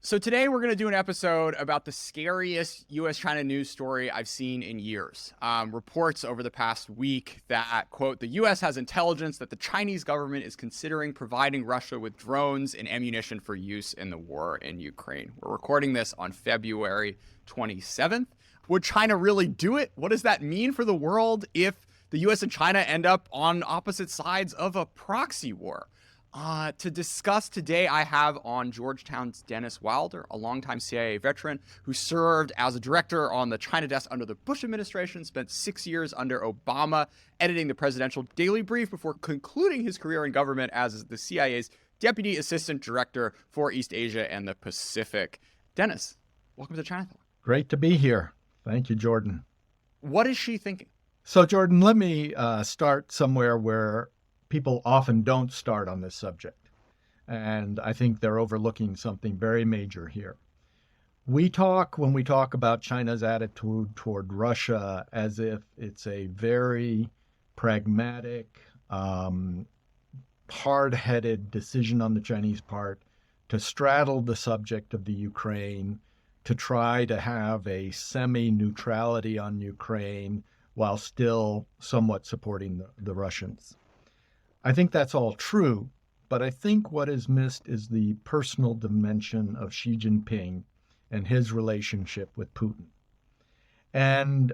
So today we're going to do an episode about the scariest U.S.-China news story I've seen in years. Reports over the past week that, quote, the U.S. has intelligence that the Chinese government is considering providing Russia with drones and ammunition for use in the war in Ukraine. We're recording this on February 27th. Would China really do it? What does that mean for the world if the U.S. and China end up on opposite sides of a proxy war? To discuss today, I have on Georgetown's Dennis Wilder, a longtime CIA veteran who served as a director on the China desk under the Bush administration, spent 6 years under Obama editing the presidential daily brief before concluding his career in government as the CIA's deputy assistant director for East Asia and the Pacific. Dennis, welcome to China. Great to be here. Thank you, Jordan. What is she thinking? So, Jordan, let me start somewhere where people often don't start on this subject. And I think they're overlooking something very major here. When we talk about China's attitude toward Russia as if it's a very pragmatic, hard-headed decision on the Chinese part to straddle the subject of the Ukraine, to try to have a semi-neutrality on Ukraine while still somewhat supporting the Russians. I think that's all true, but I think what is missed is the personal dimension of Xi Jinping and his relationship with Putin. And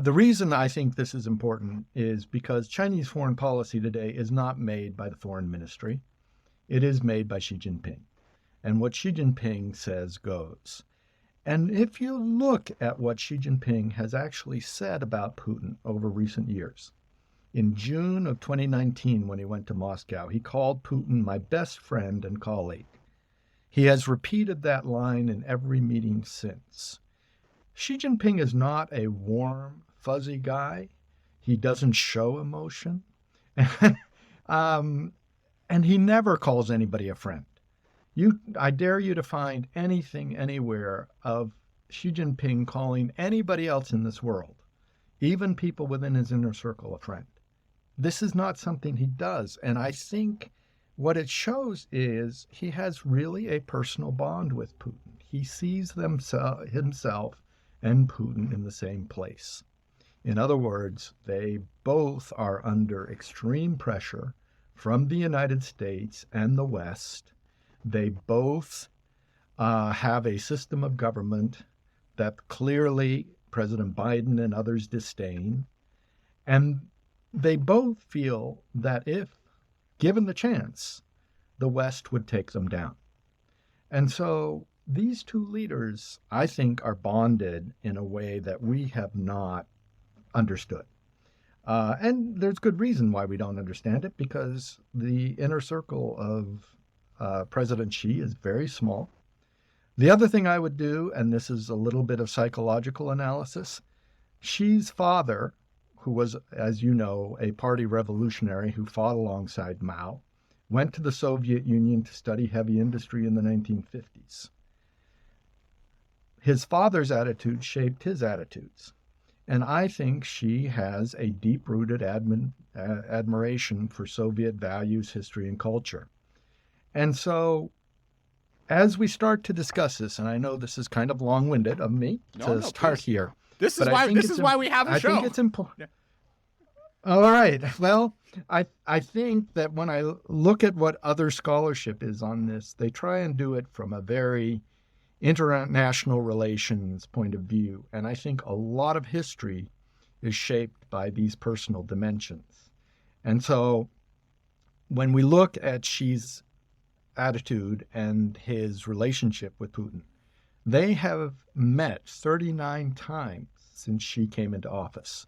the reason I think this is important is because Chinese foreign policy today is not made by the foreign ministry. It is made by Xi Jinping. And what Xi Jinping says goes. And if you look at what Xi Jinping has actually said about Putin over recent years, in June of 2019, when he went to Moscow, he called Putin my best friend and colleague. He has repeated that line in every meeting since. Xi Jinping is not a warm, fuzzy guy. He doesn't show emotion. And he never calls anybody a friend. I dare you to find anything anywhere of Xi Jinping calling anybody else in this world, even people within his inner circle, a friend. This is not something he does. And I think what it shows is he has really a personal bond with Putin. He sees himself and Putin in the same place. In other words, they both are under extreme pressure from the United States and the West. They both have a system of government that clearly President Biden and others disdain. And they both feel that if given the chance, the West would take them down. And so these two leaders, I think, are bonded in a way that we have not understood. And there's good reason why we don't understand it, because the inner circle of President Xi is very small. The other thing I would do, and this is a little bit of psychological analysis, Xi's father, who was, as you know, a party revolutionary who fought alongside Mao, went to the Soviet Union to study heavy industry in the 1950s. His father's attitude shaped his attitudes. And I think Xi has a deep-rooted admiration for Soviet values, history, and culture. And so as we start to discuss this, and I know this is kind of long-winded of me to start please. here. This is why we have a show. I think it's important. Yeah. All right. Well, I think that when I look at what other scholarship is on this, they try and do it from a very international relations point of view. And I think a lot of history is shaped by these personal dimensions. And so when we look at Xi's attitude and his relationship with Putin, they have met 39 times since Xi came into office.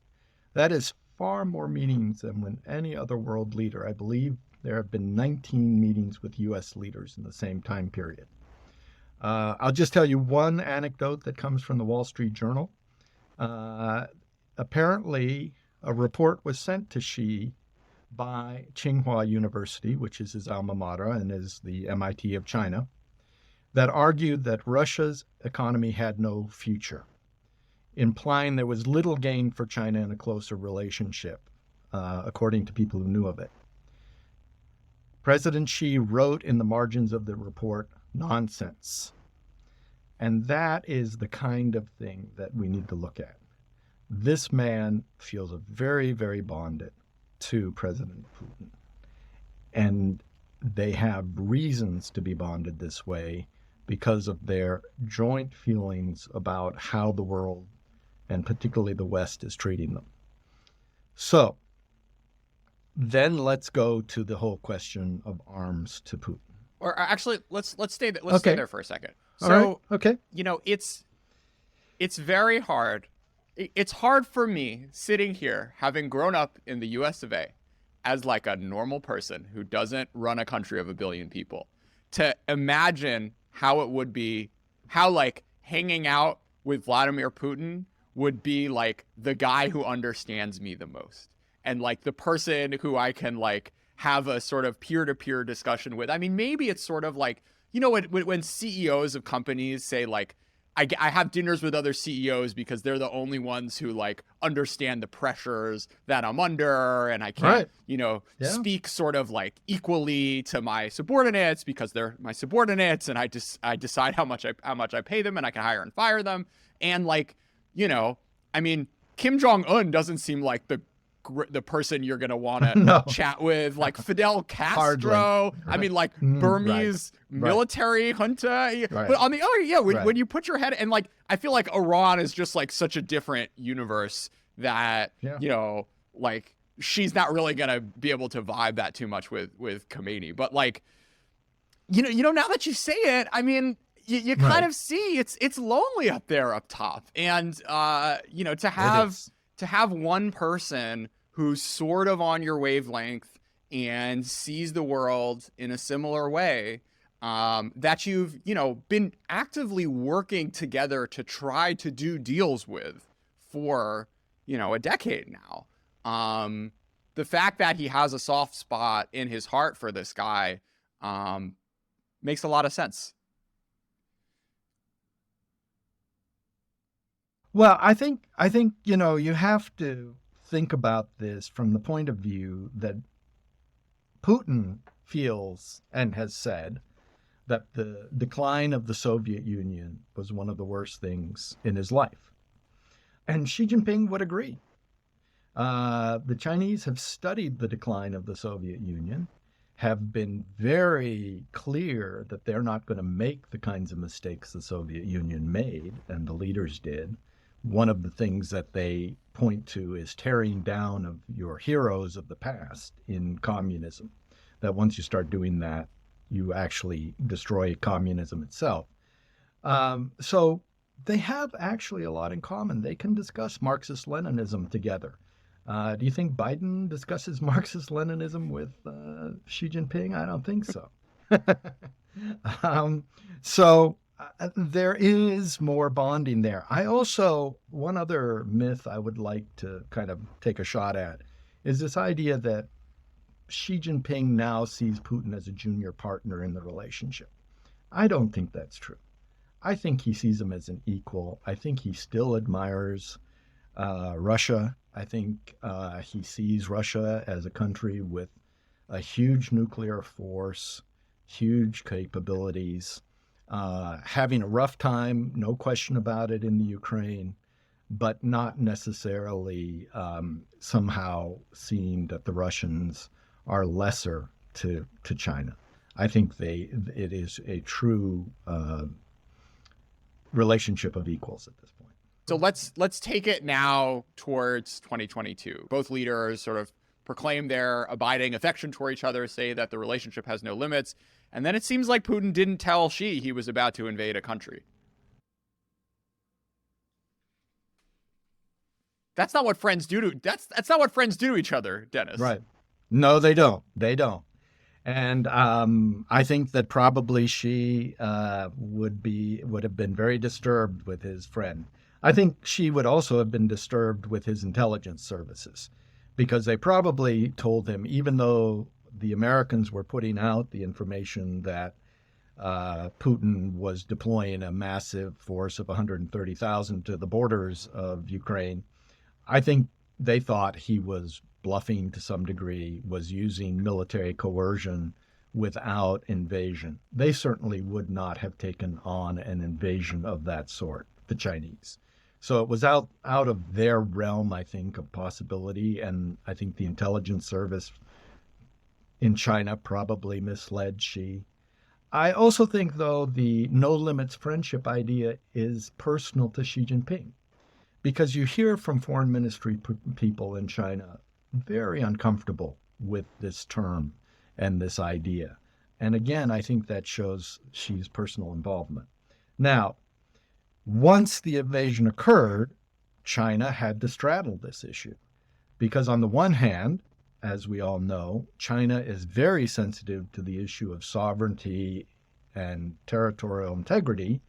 That is far more meetings than when any other world leader. I believe there have been 19 meetings with U.S. leaders in the same time period. I'll just tell you one anecdote that comes from the Wall Street Journal. Apparently, a report was sent to Xi by Tsinghua University, which is his alma mater and is the MIT of China, that argued that Russia's economy had no future, implying there was little gain for China in a closer relationship, according to people who knew of it. President Xi wrote in the margins of the report, "Nonsense." And that is the kind of thing that we need to look at. This man feels very, very bonded to President Putin. And they have reasons to be bonded this way because of their joint feelings about how the world, and particularly the West, is treating them. So then let's go to the whole question of arms to Putin. Or actually, let's stay stay Okay. there for a second. All right. So, Okay. you know, it's very hard. It's hard for me sitting here, having grown up in the US of A, as like a normal person who doesn't run a country of 1 billion people, to imagine how it would be, how like hanging out with Vladimir Putin would be like the guy who understands me the most, and like the person who I can like have a sort of peer-to-peer discussion with. I mean, maybe it's sort of like, you know, when CEOs of companies say like, I have dinners with other CEOs because they're the only ones who like understand the pressures that I'm under, and I can't, Right. you know, Yeah. speak sort of like equally to my subordinates because they're my subordinates, and I decide how much I pay them, and I can hire and fire them, and like, you know, I mean, Kim Jong-un doesn't seem like the person you're going to want to No. chat with, like Fidel Castro. Hardly. I mean, like Mm, Burmese right. military junta. Right. But on the other, yeah, when Right. you put your head, and like, I feel like Iran is just like such a different universe that, Yeah. you know, like she's not really going to be able to vibe that too much with Khomeini. But like, you know, now that you say it, I mean, you kind Right. of see it's lonely up there up top. And, you know, to It have is. one person who's sort of on your wavelength and sees the world in a similar way, that you've, you know, been actively working together to try to do deals with for, you know, a decade now. The fact that he has a soft spot in his heart for this guy, makes a lot of sense. Well, I think you know, you have to think about this from the point of view that Putin feels and has said that the decline of the Soviet Union was one of the worst things in his life. And Xi Jinping would agree. The Chinese have studied the decline of the Soviet Union, have been very clear that they're not going to make the kinds of mistakes the Soviet Union made and the leaders did. One of the things that they point to is tearing down of your heroes of the past in communism, that once you start doing that, you actually destroy communism itself. So they have actually a lot in common. They can discuss Marxist-Leninism together. Do you think Biden discusses Marxist-Leninism with Xi Jinping? I don't think so. There is more bonding there. One other myth I would like to kind of take a shot at is this idea that Xi Jinping now sees Putin as a junior partner in the relationship. I don't think that's true. I think he sees him as an equal. I think he still admires Russia. I think he sees Russia as a country with a huge nuclear force, huge capabilities, having a rough time, no question about it, in the Ukraine, but not necessarily somehow seeing that the Russians are lesser to China. I think it is a true relationship of equals at this point. So let's take it now towards 2022. Both leaders sort of proclaim their abiding affection toward each other, say that the relationship has no limits, and then it seems like Putin didn't tell Xi he was about to invade a country. That's not what friends do to that's not what friends do to each other, Dennis. Right. No, they don't. They don't. And I think that probably Xi would have been very disturbed with his friend. I think Xi would also have been disturbed with his intelligence services, because they probably told him, even though the Americans were putting out the information that Putin was deploying a massive force of 130,000 to the borders of Ukraine, I think they thought he was bluffing to some degree, was using military coercion without invasion. They certainly would not have taken on an invasion of that sort, the Chinese. So it was out of their realm, I think, of possibility. And I think the intelligence service in China probably misled Xi. I also think, though, the no limits friendship idea is personal to Xi Jinping, because you hear from foreign ministry people in China very uncomfortable with this term and this idea. And again, I think that shows Xi's personal involvement. Now, once the invasion occurred, China had to straddle this issue, because on the one hand, as we all know, China is very sensitive to the issue of sovereignty and territorial integrity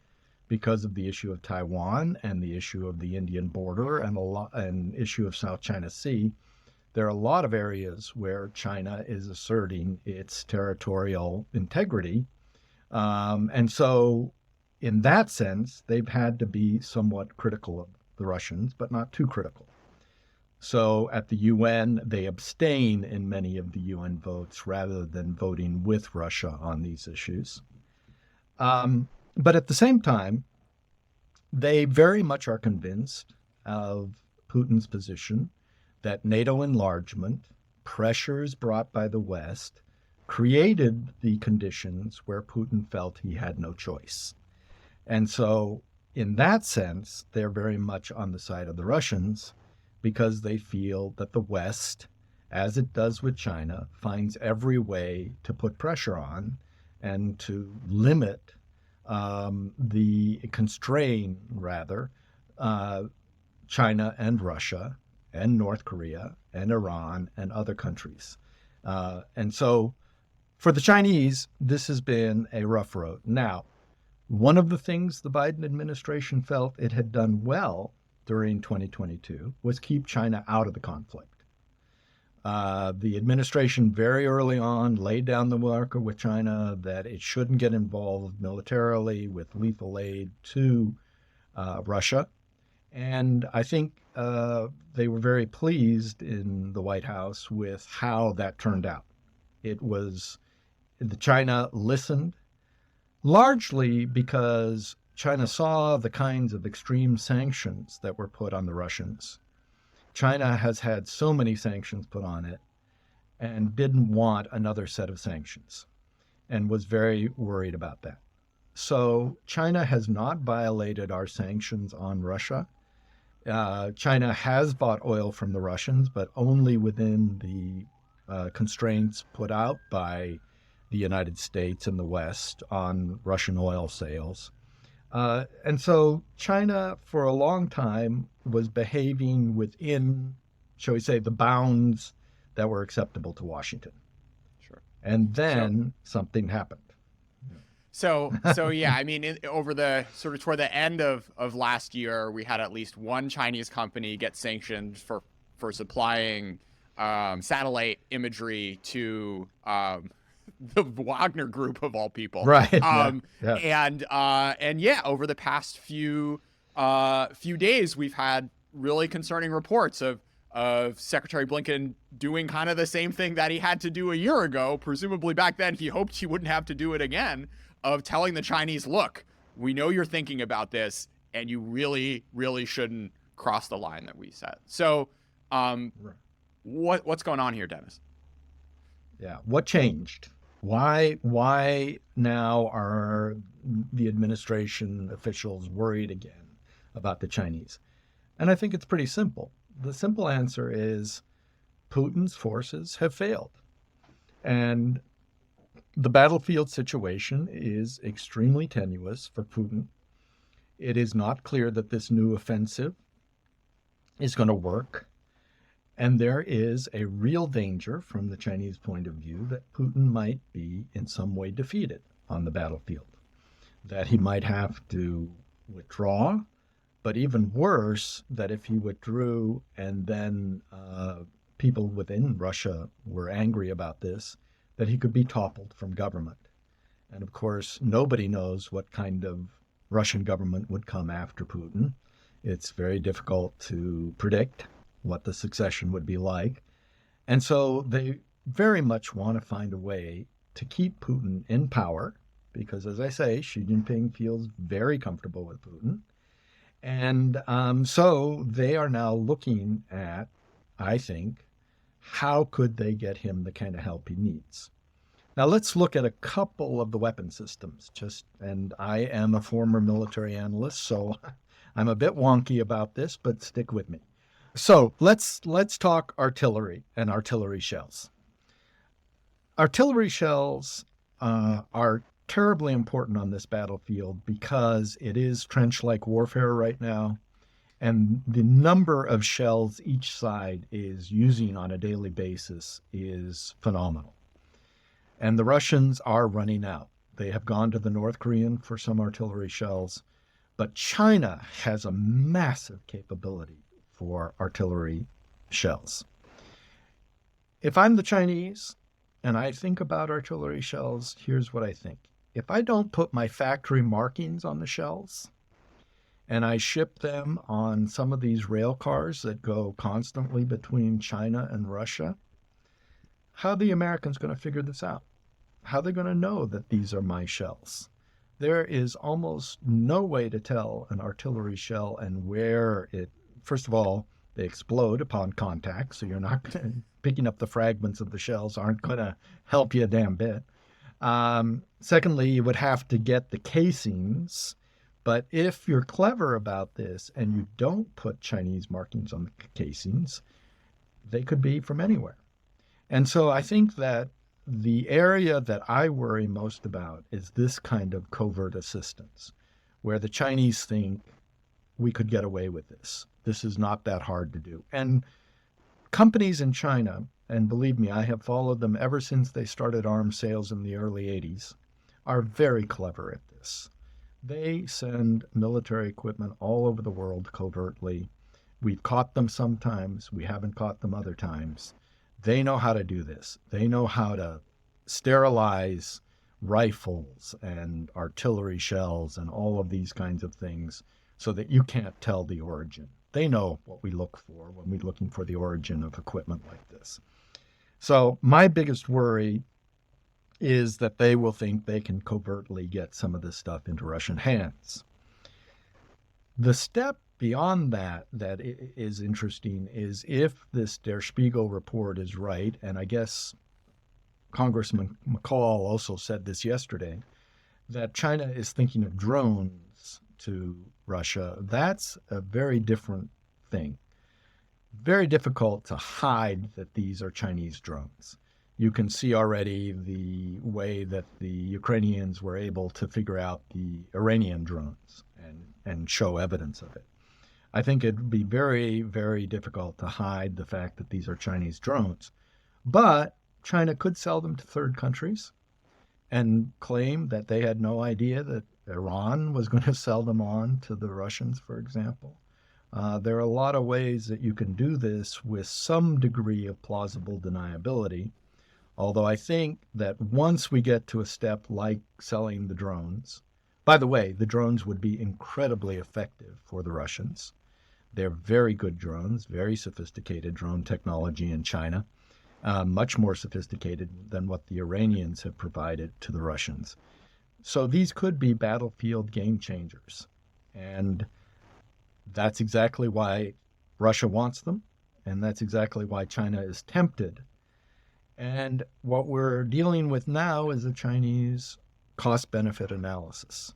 because of the issue of Taiwan and the issue of the Indian border and issue of South China Sea. There are a lot of areas where China is asserting its territorial integrity. And so in that sense, they've had to be somewhat critical of the Russians, but not too critical. So at the UN, they abstain in many of the UN votes rather than voting with Russia on these issues. But at the same time, they very much are convinced of Putin's position that NATO enlargement, pressures brought by the West, created the conditions where Putin felt he had no choice. And so in that sense, they're very much on the side of the Russians, because they feel that the West, as it does with China, finds every way to put pressure on and to limit, constrain rather, China and Russia and North Korea and Iran and other countries. And so for the Chinese, this has been a rough road. Now, one of the things the Biden administration felt it had done well during 2022 was keep China out of the conflict. The administration very early on laid down the marker with China that it shouldn't get involved militarily with lethal aid to Russia. And I think they were very pleased in the White House with how that turned out. China listened, largely because China saw the kinds of extreme sanctions that were put on the Russians. China has had so many sanctions put on it and didn't want another set of sanctions and was very worried about that. So China has not violated our sanctions on Russia. China has bought oil from the Russians, but only within the constraints put out by the United States and the West on Russian oil sales. And so China, for a long time, was behaving within, shall we say, the bounds that were acceptable to Washington. Sure. And then something happened. So yeah, I mean, over the sort of toward the end of last year, we had at least one Chinese company get sanctioned for supplying satellite imagery to the Wagner Group of all people. Right. And yeah, over the past few days, we've had really concerning reports of Secretary Blinken doing kind of the same thing that he had to do a year ago. Presumably back then he hoped he wouldn't have to do it again, of telling the Chinese, look, we know you're thinking about this and you really, really shouldn't cross the line that we set. So what's going on here, Dennis? Yeah. What changed? Why now are the administration officials worried again about the Chinese? And I think it's pretty simple. The simple answer is Putin's forces have failed. And the battlefield situation is extremely tenuous for Putin. It is not clear that this new offensive is going to work. And there is a real danger from the Chinese point of view that Putin might be in some way defeated on the battlefield, that he might have to withdraw, but even worse, that if he withdrew and then people within Russia were angry about this, that he could be toppled from government. And of course, nobody knows what kind of Russian government would come after Putin. It's very difficult to predict what the succession would be like. And so they very much want to find a way to keep Putin in power, because, as I say, Xi Jinping feels very comfortable with Putin. And so they are now looking at, I think, how could they get him the kind of help he needs. Now let's look at a couple of the weapon systems. And I am a former military analyst, so I'm a bit wonky about this, but stick with me. So let's talk artillery and artillery shells. Artillery shells are terribly important on this battlefield because it is trench-like warfare right now, and the number of shells each side is using on a daily basis is phenomenal. And the Russians are running out. They have gone to the North Korean for some artillery shells, but China has a massive capability for artillery shells. If I'm the Chinese and I think about artillery shells, here's what I think. If I don't put my factory markings on the shells and I ship them on some of these rail cars that go constantly between China and Russia, how are the Americans going to figure this out? How are they going to know that these are my shells? There is almost no way to tell an artillery shell and where it, first of all, they explode upon contact, so you're not picking up the fragments of the shells aren't going to help you a damn bit. Secondly, you would have to get the casings, but if you're clever about this and you don't put Chinese markings on the casings, they could be from anywhere. And so I think that the area that I worry most about is this kind of covert assistance, where the Chinese think we could get away with this. This is not that hard to do. And companies in China, and believe me, I have followed them ever since they started arms sales in the early 80s, are very clever at this. They send military equipment all over the world covertly. We've caught them sometimes. We haven't caught them other times. They know how to do this. They know how to sterilize rifles and artillery shells and all of these kinds of things so that you can't tell the origin. They know what we look for when we're looking for the origin of equipment like this. So my biggest worry is that they will think they can covertly get some of this stuff into Russian hands. The step beyond that is interesting is if this Der Spiegel report is right, and I guess Congressman McCall also said this yesterday, that China is thinking of drones to Russia. That's a very different thing. Very difficult to hide that these are Chinese drones. You can see already the way that the Ukrainians were able to figure out the Iranian drones and show evidence of it. I think it'd be very, very difficult to hide the fact that these are Chinese drones. But China could sell them to third countries and claim that they had no idea that Iran was going to sell them on to the Russians, for example. There are a lot of ways that you can do this with some degree of plausible deniability, although I think that once we get to a step like selling the drones, by the way, the drones would be incredibly effective for the Russians. They're very good drones, very sophisticated drone technology in China, much more sophisticated than what the Iranians have provided to the Russians. So these could be battlefield game changers. And that's exactly why Russia wants them. And that's exactly why China is tempted. And what we're dealing with now is a Chinese cost-benefit analysis.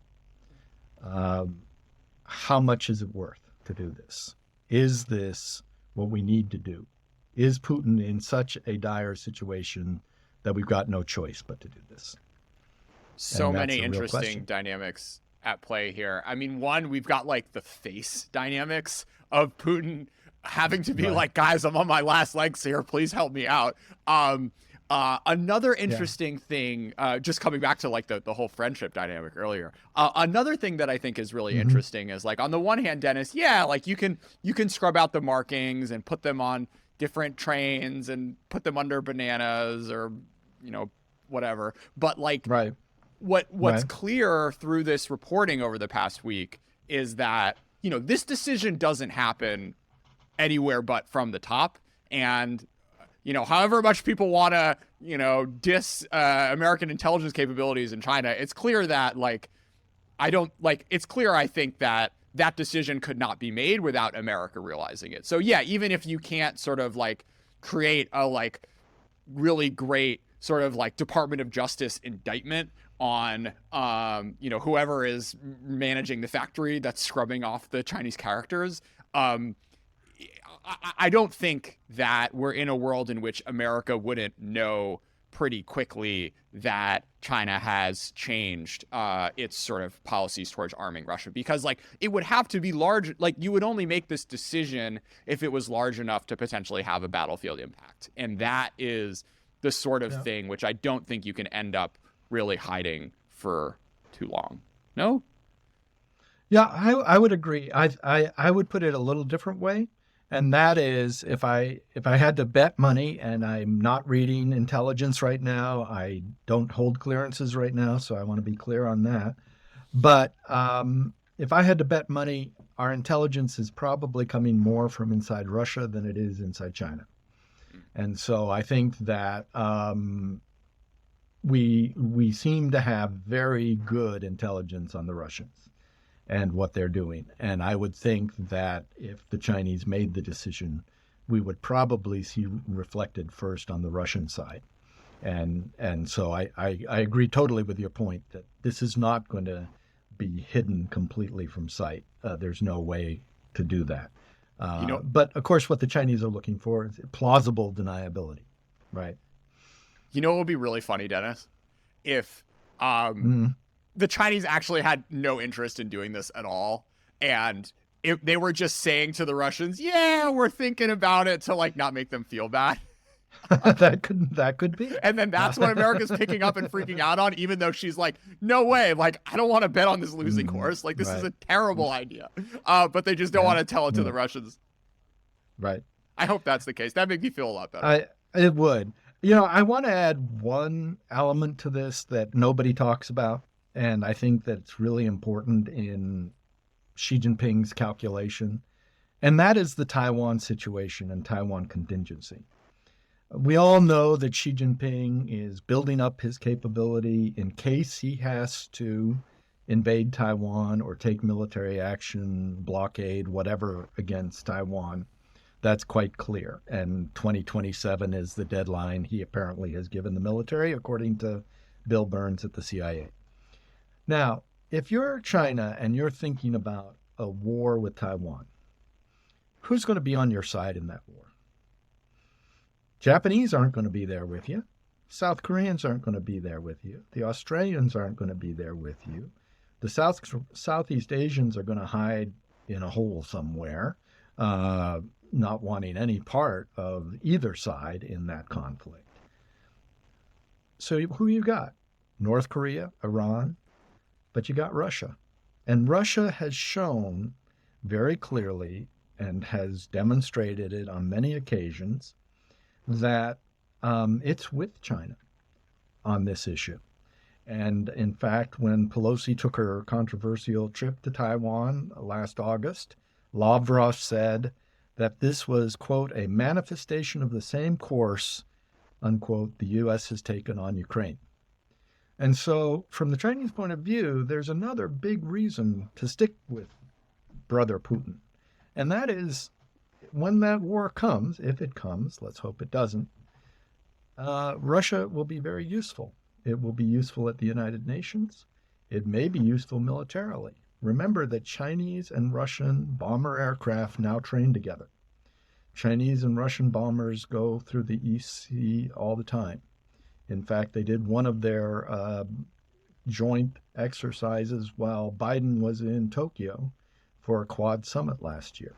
How much is it worth to do this? Is this what we need to do? Is Putin in such a dire situation that we've got no choice but to do this? So many interesting dynamics at play here. I mean, one, we've got like the face dynamics of Putin having to be like, guys, I'm on my last legs here. Please help me out. Another interesting thing, just coming back to like the whole friendship dynamic earlier. Another thing that I think is really interesting is like, on the one hand, Dennis, like you can scrub out the markings and put them on different trains and put them under bananas or, whatever. But like, what's clear through this reporting over the past week is that, this decision doesn't happen anywhere but from the top. And however much people want to American intelligence capabilities in China, it's clear that it's clear, I think, that that decision could not be made without America realizing it. So yeah, even if you can't sort of like create a like really great sort of like Department of Justice indictment on whoever is managing the factory that's scrubbing off the Chinese characters, I don't think that we're in a world in which America wouldn't know pretty quickly that China has changed its sort of policies towards arming Russia, because like it would have to be large. Like you would only make this decision if it was large enough to potentially have a battlefield impact. And that is the sort of thing which I don't think you can end up really hiding for too long. No? Yeah, I would agree. I would put it a little different way. And that is, if I had to bet money, and I'm not reading intelligence right now, I don't hold clearances right now, so I want to be clear on that. But if I had to bet money, our intelligence is probably coming more from inside Russia than it is inside China. And so I think that we seem to have very good intelligence on the Russians and what they're doing. And I would think that if the Chinese made the decision, we would probably see reflected first on the Russian side. And so I agree totally with your point that this is not going to be hidden completely from sight. There's no way to do that. But of course, what the Chinese are looking for is plausible deniability, right? You know what would be really funny, Dennis? If the Chinese actually had no interest in doing this at all, and they were just saying to the Russians, yeah, we're thinking about it, to like not make them feel bad. that could be. And then that's what America's picking up and freaking out on, even though she's like, no way, like I don't want to bet on this losing horse, like this is a terrible idea, but they just don't want to tell it to the Russians. Right. I hope that's the case. That makes me feel a lot better. It would. I want to add one element to this that nobody talks about, and I think that it's really important in Xi Jinping's calculation, and that is the Taiwan situation and Taiwan contingency. We all know that Xi Jinping is building up his capability in case he has to invade Taiwan or take military action, blockade, whatever, against Taiwan. That's quite clear. And 2027 is the deadline he apparently has given the military, according to Bill Burns at the CIA. Now, if you're China and you're thinking about a war with Taiwan, who's going to be on your side in that war? Japanese aren't going to be there with you. South Koreans aren't going to be there with you. The Australians aren't going to be there with you. The Southeast Asians are going to hide in a hole somewhere, not wanting any part of either side in that conflict. So who you got? North Korea, Iran, but you got Russia. And Russia has shown very clearly and has demonstrated it on many occasions that it's with China on this issue. And in fact, when Pelosi took her controversial trip to Taiwan last August, Lavrov said that this was, quote, a manifestation of the same course, unquote, the U.S. has taken on Ukraine. And so from the Chinese point of view, there's another big reason to stick with brother Putin. And that is, when that war comes, if it comes, let's hope it doesn't, Russia will be very useful. It will be useful at the United Nations. It may be useful militarily. Remember that Chinese and Russian bomber aircraft now train together. Chinese and Russian bombers go through the East Sea all the time. In fact, they did one of their joint exercises while Biden was in Tokyo for a Quad summit last year.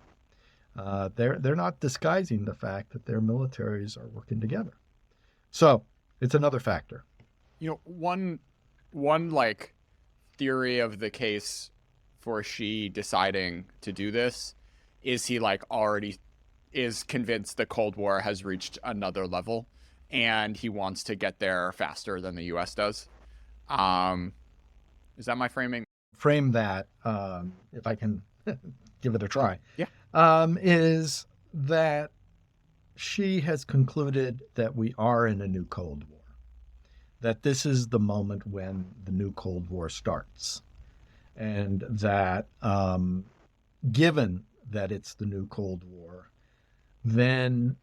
They're not disguising the fact that their militaries are working together. So it's another factor. One like theory of the case for Xi deciding to do this is he like already is convinced the Cold War has reached another level and he wants to get there faster than the US does. Is that my framing? Frame that, if I can give it a try. Yeah. Is that Xi has concluded that we are in a new Cold War. that this is the moment when the new Cold War starts. And that given that it's the new Cold War, then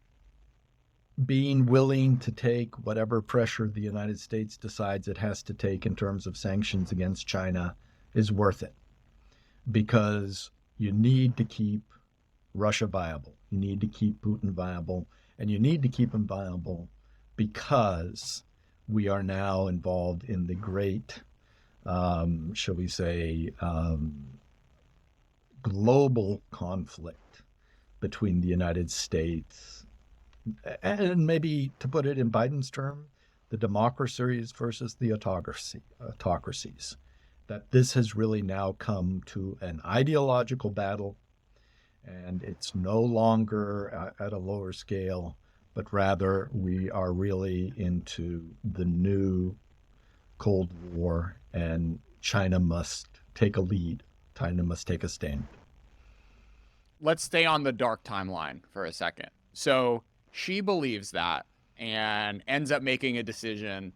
being willing to take whatever pressure the United States decides it has to take in terms of sanctions against China is worth it, because you need to keep Russia viable. You need to keep Putin viable, and you need to keep him viable because we are now involved in the great, shall we say, global conflict between the United States and, maybe to put it in Biden's term, the democracies versus the autocracies. That this has really now come to an ideological battle, and it's no longer at a lower scale, but rather we are really into the new Cold War, and China must take a lead. China must take a stand. Let's stay on the dark timeline for a second. So she believes that and ends up making a decision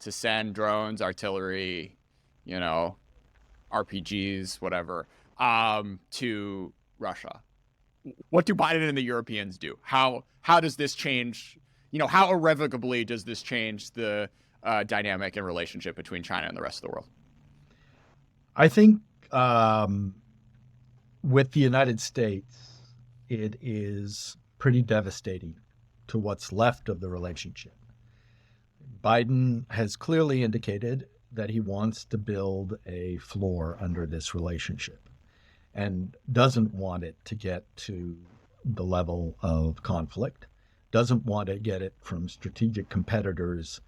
to send drones, artillery, RPGs, whatever, to Russia. What do Biden and the Europeans do? How does this change? How irrevocably does this change the dynamic and relationship between China and the rest of the world? I think with the United States, it is pretty devastating to what's left of the relationship. Biden has clearly indicated that he wants to build a floor under this relationship and doesn't want it to get to the level of conflict, doesn't want to get it from strategic competitors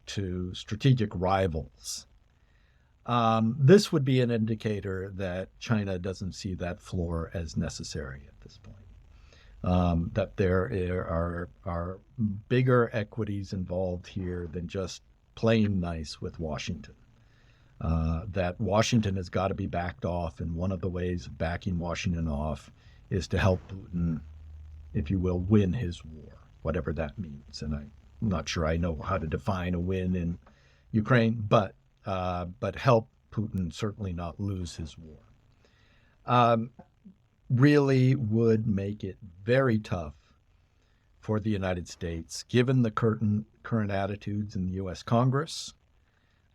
to strategic rivals. This would be an indicator that China doesn't see that floor as necessary at this point. That there are bigger equities involved here than just playing nice with Washington. That Washington has got to be backed off, and one of the ways of backing Washington off is to help Putin, if you will, win his war, whatever that means. And I'm not sure I know how to define a win in Ukraine, but help Putin certainly not lose his war. Really would make it very tough for the United States, given the current attitudes in the U.S. Congress,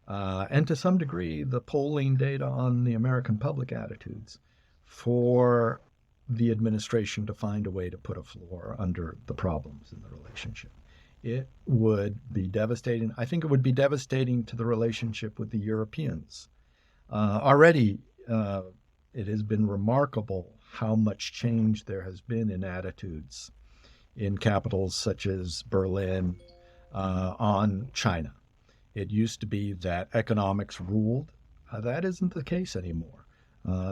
and to some degree the polling data on the American public attitudes, for the administration to find a way to put a floor under the problems in the relationship. It would be devastating. I think it would be devastating to the relationship with the Europeans. Already, it has been remarkable how much change there has been in attitudes in capitals such as Berlin on China. It used to be that economics ruled. That isn't the case anymore.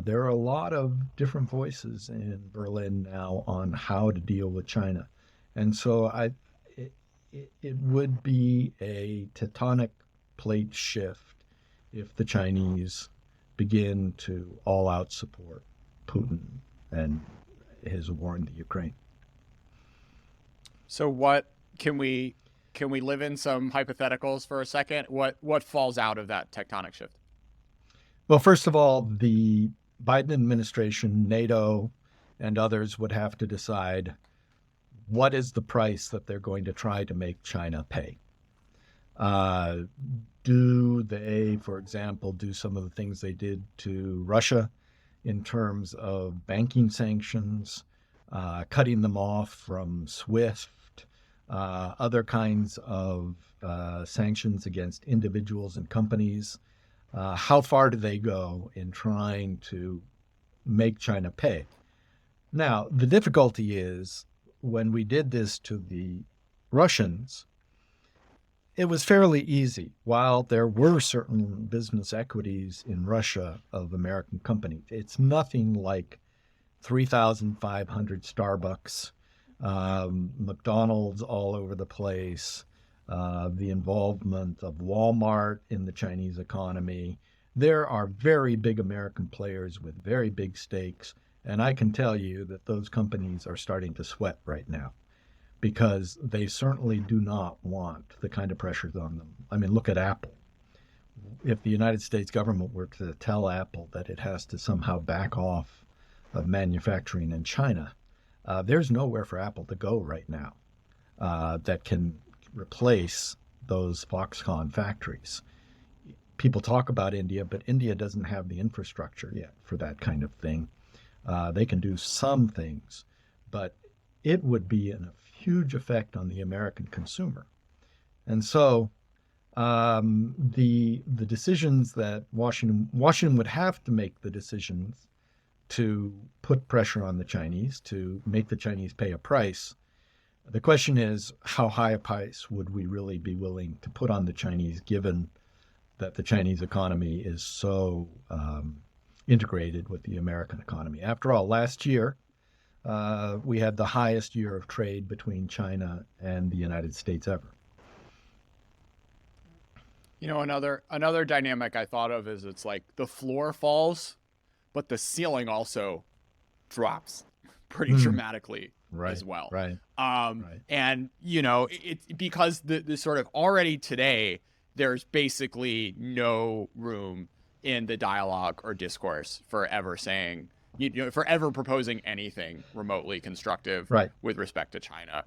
There are a lot of different voices in Berlin now on how to deal with China. And so it would be a tectonic plate shift if the Chinese begin to all out support Putin and his war in the Ukraine. So what can we live in some hypotheticals for a second? What falls out of that tectonic shift? Well, first of all, the Biden administration, NATO, and others would have to decide what is the price that they're going to try to make China pay. Do they, for example, do some of the things they did to Russia in terms of banking sanctions, cutting them off from SWIFT, other kinds of sanctions against individuals and companies? How far do they go in trying to make China pay? Now, the difficulty is when we did this to the Russians, it was fairly easy. While there were certain business equities in Russia of American companies, it's nothing like 3,500 Starbucks, McDonald's all over the place, the involvement of Walmart in the Chinese economy. There are very big American players with very big stakes, and I can tell you that those companies are starting to sweat right now. because they certainly do not want the kind of pressures on them. I mean, look at Apple. If the United States government were to tell Apple that it has to somehow back off of manufacturing in China, there's nowhere for Apple to go right now that can replace those Foxconn factories. People talk about India, but India doesn't have the infrastructure yet for that kind of thing. They can do some things, but it would be a huge effect on the American consumer. And so the decisions that Washington would have to make, the decisions to put pressure on the Chinese, to make the Chinese pay a price. The question is, how high a price would we really be willing to put on the Chinese, given that the Chinese economy is so integrated with the American economy? After all, last year, we had the highest year of trade between China and the United States ever. You know, another dynamic I thought of is it's like the floor falls, but the ceiling also drops pretty dramatically as well. Right. And you know, it's because the sort of already today there's basically no room in the dialogue or discourse for ever saying, you know, for ever proposing anything remotely constructive with respect to China.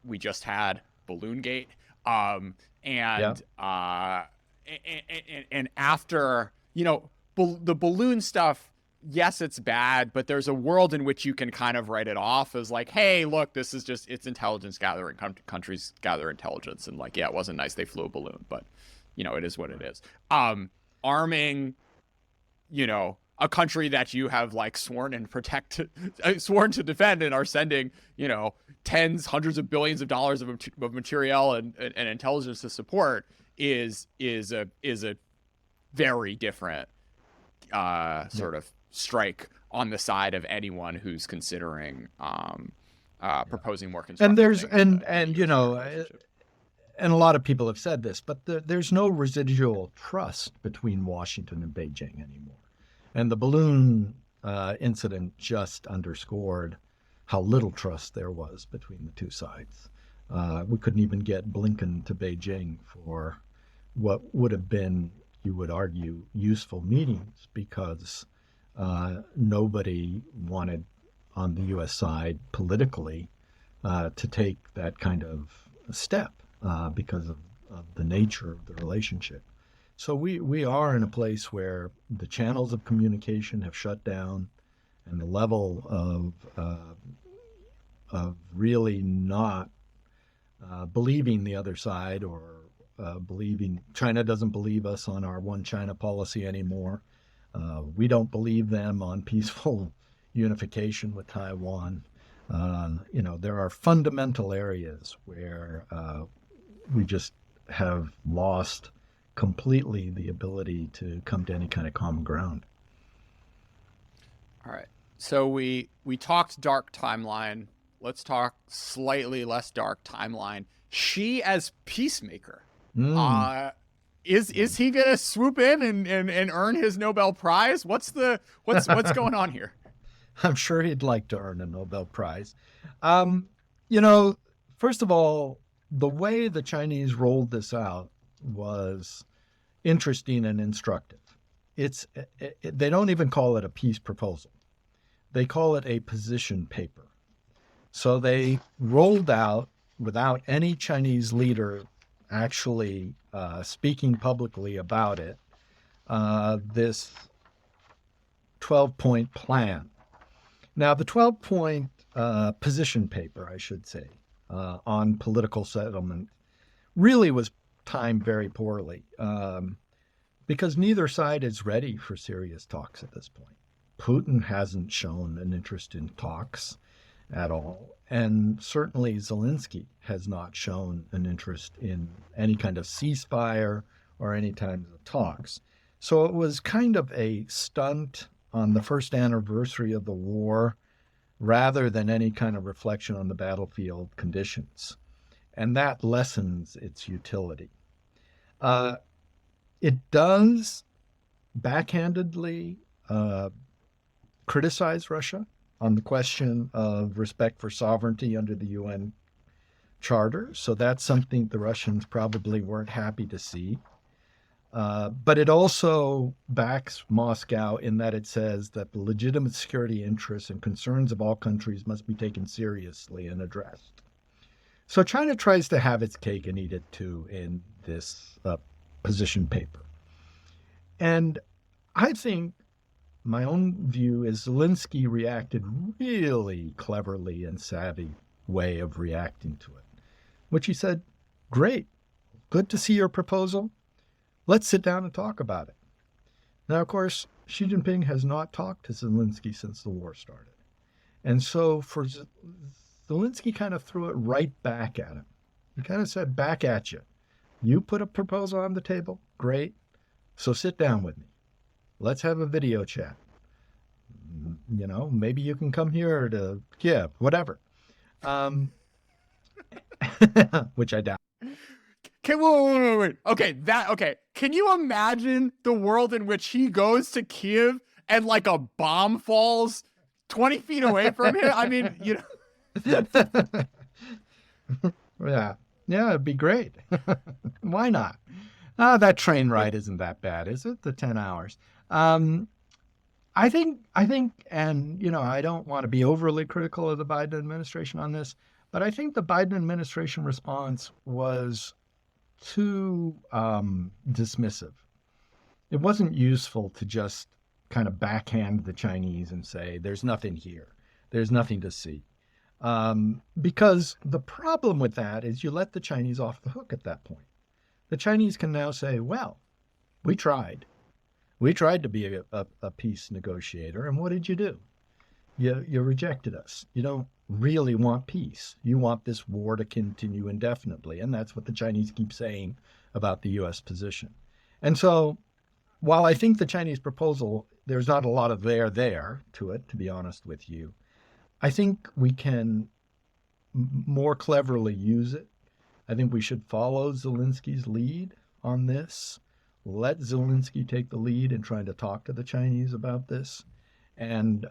We just had Balloongate. And after, you know, the balloon stuff, yes, it's bad, but there's a world in which you can kind of write it off as like, hey, look, this is just, it's intelligence gathering. Countries gather intelligence, and like, yeah, it wasn't nice they flew a balloon, but you know, it is what it is. Arming, you know, a country that you have like sworn to defend and are sending, you know, tens, hundreds of billions of dollars of materiel and intelligence to support is a very different sort of strike on the side of anyone who's considering proposing more constructive. And there's and you know, and a lot of people have said this, but there's no residual trust between Washington and Beijing anymore. And the balloon incident just underscored how little trust there was between the two sides. We couldn't even get Blinken to Beijing for what would have been, you would argue, useful meetings, because nobody wanted on the U.S. side politically to take that kind of step because of the nature of the relationship. So we are in a place where the channels of communication have shut down, and the level of really not believing the other side, or believing China doesn't believe us on our one China policy anymore. We don't believe them on peaceful unification with Taiwan. You know, there are fundamental areas where we just have lost completely the ability to come to any kind of common ground. All right. So we talked dark timeline. Let's talk slightly less dark timeline. Xi as peacemaker. Is he gonna swoop in and earn his Nobel Prize? What's going on here? I'm sure he'd like to earn a Nobel Prize. You know, first of all, the way the Chinese rolled this out was interesting and instructive. They don't even call it a peace proposal. They call it a position paper. So they rolled out, without any Chinese leader actually speaking publicly about it, this 12-point plan. Now, the 12-point position paper, I should say, on political settlement really was timed very poorly, because neither side is ready for serious talks at this point. Putin hasn't shown an interest in talks at all, and certainly Zelensky has not shown an interest in any kind of ceasefire or any kind of talks. So it was kind of a stunt on the first anniversary of the war, rather than any kind of reflection on the battlefield conditions. And that lessens its utility. It does backhandedly criticize Russia on the question of respect for sovereignty under the UN charter. So that's something the Russians probably weren't happy to see. But it also backs Moscow in that it says that the legitimate security interests and concerns of all countries must be taken seriously and addressed. So China tries to have its cake and eat it too in this position paper. And I think my own view is Zelensky reacted really cleverly and savvy way of reacting to it, which he said, great, good to see your proposal. Let's sit down and talk about it. Now, of course, Xi Jinping has not talked to Zelensky since the war started. And so for Zelensky kind of threw it right back at him. He kind of said, back at you. You put a proposal on the table? Great. So sit down with me. Let's have a video chat. You know, maybe you can come here to Kiev, whatever. Which I doubt. Okay, wait. Okay. Can you imagine the world in which he goes to Kiev and like a bomb falls 20 feet away from him? I mean, you know. Yeah, it'd be great. Why not? That train ride isn't that bad, is it? The 10 hours. I think, and you know, I don't want to be overly critical of the Biden administration on this, but I think the Biden administration response was too dismissive. It wasn't useful to just kind of backhand the Chinese and say, there's nothing here. There's nothing to see. Because the problem with that is you let the Chinese off the hook at that point. The Chinese can now say, well, we tried. We tried to be a peace negotiator, and what did you do? You rejected us. You don't really want peace. You want this war to continue indefinitely, and that's what the Chinese keep saying about the U.S. position. And so while I think the Chinese proposal, there's not a lot of there to it, to be honest with you, I think we can more cleverly use it. I think we should follow Zelensky's lead on this. Let Zelensky take the lead in trying to talk to the Chinese about this. And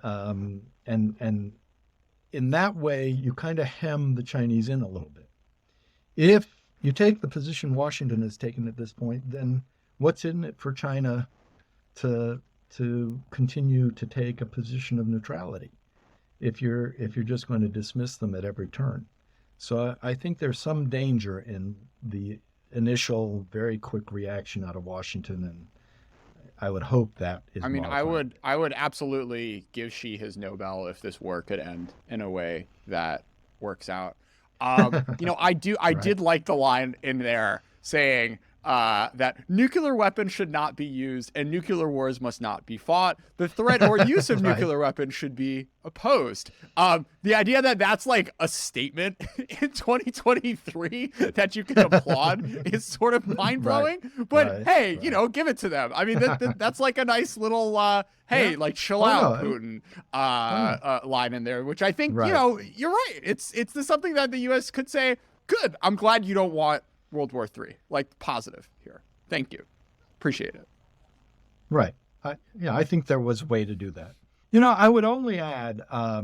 in that way, you kind of hem the Chinese in a little bit. If you take the position Washington has taken at this point, then what's in it for China to continue to take a position of neutrality if you're just going to dismiss them at every turn? So I think there's some danger in the initial very quick reaction out of Washington, and I would hope that is modified. I would absolutely give Xi his Nobel if this war could end in a way that works out. You know, I did like the line in there saying that nuclear weapons should not be used and nuclear wars must not be fought. The threat or use of nuclear weapons should be opposed. The idea that that's like a statement in 2023 that you can applaud is sort of mind-blowing. But hey, you know, give it to them. I mean, that's like a nice little hey, like chill out, Putin line in there, which I think, you know, you're right. It's something that the U.S. could say, good, I'm glad you don't want World War III, like positive here. Thank you. Appreciate it. Right. I think there was a way to do that. You know, I would only add, I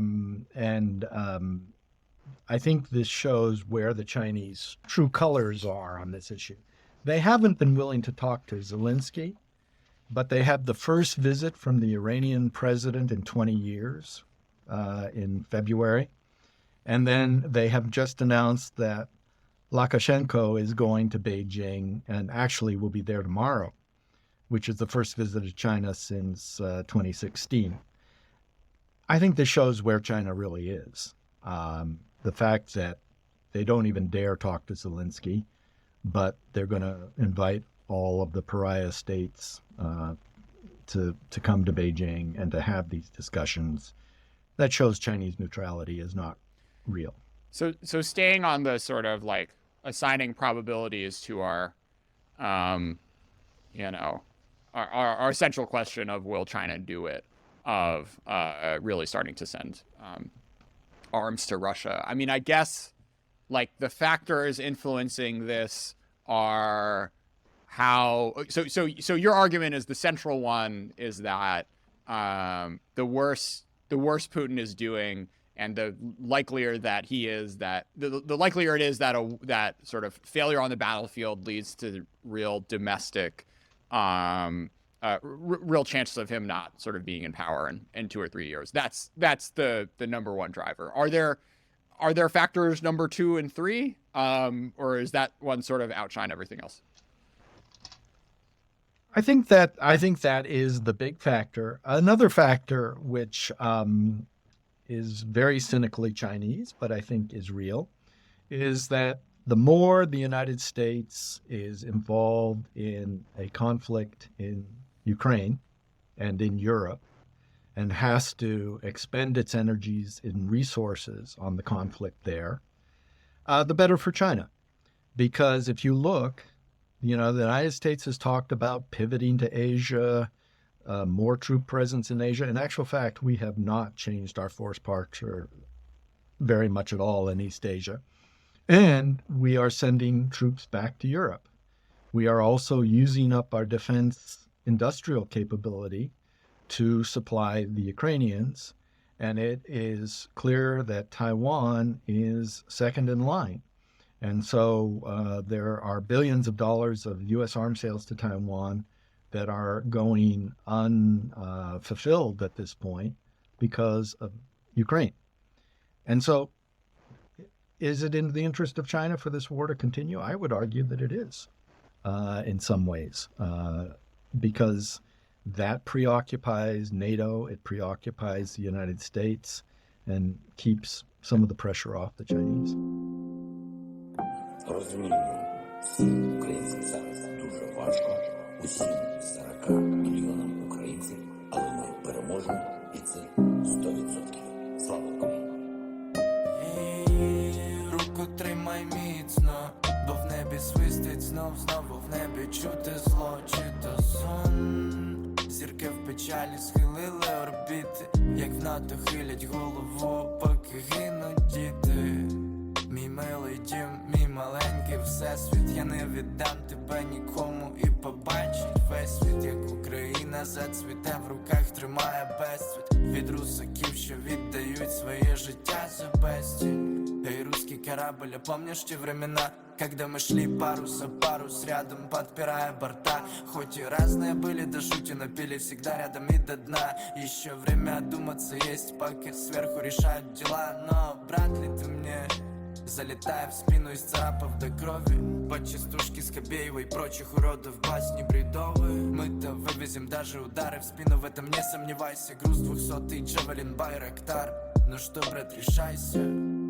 think this shows where the Chinese true colors are on this issue. They haven't been willing to talk to Zelensky, but they had the first visit from the Iranian president in 20 years in February. And then they have just announced that Lukashenko is going to Beijing and actually will be there tomorrow, which is the first visit to China since 2016. I think this shows where China really is. The fact that they don't even dare talk to Zelensky, but they're going to invite all of the pariah states to come to Beijing and to have these discussions. That shows Chinese neutrality is not real. So staying on the sort of like assigning probabilities to our, you know, our central question of will China do it, of really starting to send arms to Russia. I mean, I guess like the factors influencing this are how. So your argument is the central one is that the worse Putin is doing And the likelier that he is, that the likelier it is that that sort of failure on the battlefield leads to real domestic, real chances of him not sort of being in power in 2 or 3 years. That's the number one driver. Are there factors number 2 and 3, or is that one sort of outshine everything else? I think that is the big factor. Another factor, which is very cynically Chinese, but I think is real, is that the more the United States is involved in a conflict in Ukraine and in Europe, and has to expend its energies and resources on the conflict there, the better for China. Because if you look, the United States has talked about pivoting to Asia, more troop presence in Asia. In actual fact, we have not changed our force posture very much at all in East Asia. And we are sending troops back to Europe. We are also using up our defense industrial capability to supply the Ukrainians. And it is clear that Taiwan is second in line. And so there are billions of dollars of U.S. arms sales to Taiwan that are going unfulfilled at this point because of Ukraine. And so is it in the interest of China for this war to continue? I would argue that it is in some ways, because that preoccupies NATO, it preoccupies the United States, and keeps some of the pressure off the Chinese. Розуміємо, всім українцям зараз дуже важко, усім 40 мільйонам українців, але ми переможемо, і це 100%. Слава Україні! Руку тримай міцно, бо в небі свистить знову в небі чути зло, чи то сон. Зірки в печалі схилили орбіти, як в НАТО хилять голову, поки гинуть діти. Мій милий дім, мій маленький всесвіт, я не віддам тебе нікому і побачить весь світ, як Україна зацвіте, в руках тримає безцвіт від русаків, що віддають своє життя за безцінь. Эй, русский корабль, а помнишь те времена, когда мы шли парус за парус рядом, подпирая борта? Хоть и разные были до жути, но пили всегда рядом и до дна. Еще время одуматься есть, пока сверху решают дела. Но брат ли ты мне, залетая в спину из царапов до крови, под частушки Скобеева и прочих уродов басни бредовые. Мы-то вывезем даже удары в спину, в этом не сомневайся. Груз 200-й Джавелин Байрактар. Ну что, брат, решайся.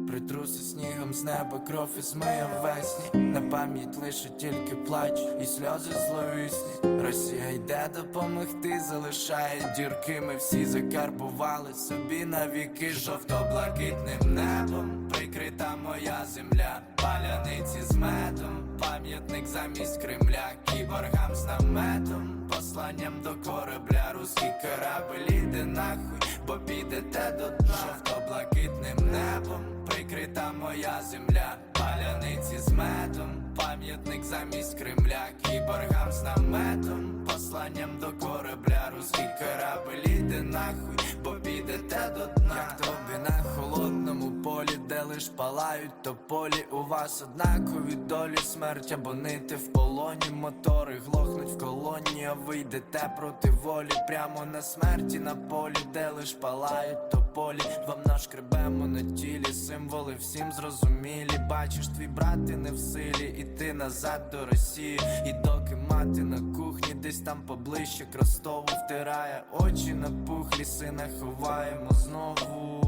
Притруси снігом з неба, кров і змиє весні. На пам'ять лише тільки плач і сльози зловісні. Росія йде допомогти, залишає дірки. Ми всі закарбували собі навіки. Жовто-блакитним небом прикрита моя земля. Паляниці з медом, пам'ятник замість Кремля. Кіборгам з наметом, посланням до корабля. Руський корабель іде нахуй, бо підете до дна. Жовто-блакитним небом прикрита моя земля, паляниці з медом, пам'ятник замість Кремля, кіборгам з наметом, посланням до корабля. Руський корабель іде нахуй, бо підете до дна. Як тобі на холодному полі, де лиш палають тополі. У вас однакові долі, смерть або нити в полоні. Мотори глохнуть в колоні, а ви йдете проти волі. Прямо на смерті на полі, де лиш палають тополі. Вам нашкребемо на тілі символи всім зрозумілі. Бачиш, твій брат і не в силі іти назад до Росії. І доки мати на кухні десь там поближче к Ростову втирає очі напухлі, сина ховаємо знову.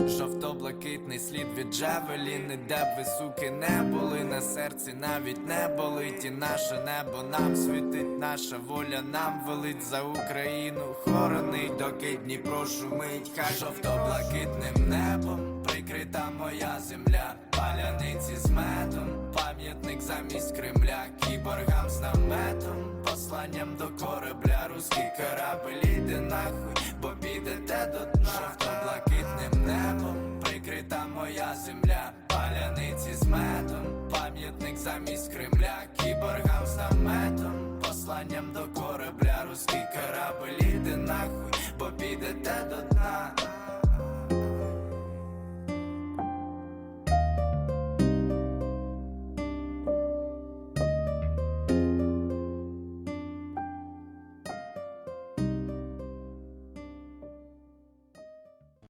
Жовто-блакитний слід від Джавеліни, де б ви, суки, не були. На серці навіть не болить, і наше небо нам світить. Наша воля нам велить, за Україну хоронить, доки Дніпро шумить. Хай жовто-блакитним небом прикрита моя земля, паляниці з медом, пам'ятник замість Кремля, кіборгам з наметом, посланням до корабля. Руський корабель іде нахуй, бо підете до дна. Жовто-блакитним небом прикрита моя земля, паляниці з медом, пам'ятник замість Кремля, кіборгам з наметом, посланням до корабля. Руський корабель іде нахуй, бо підете до дна.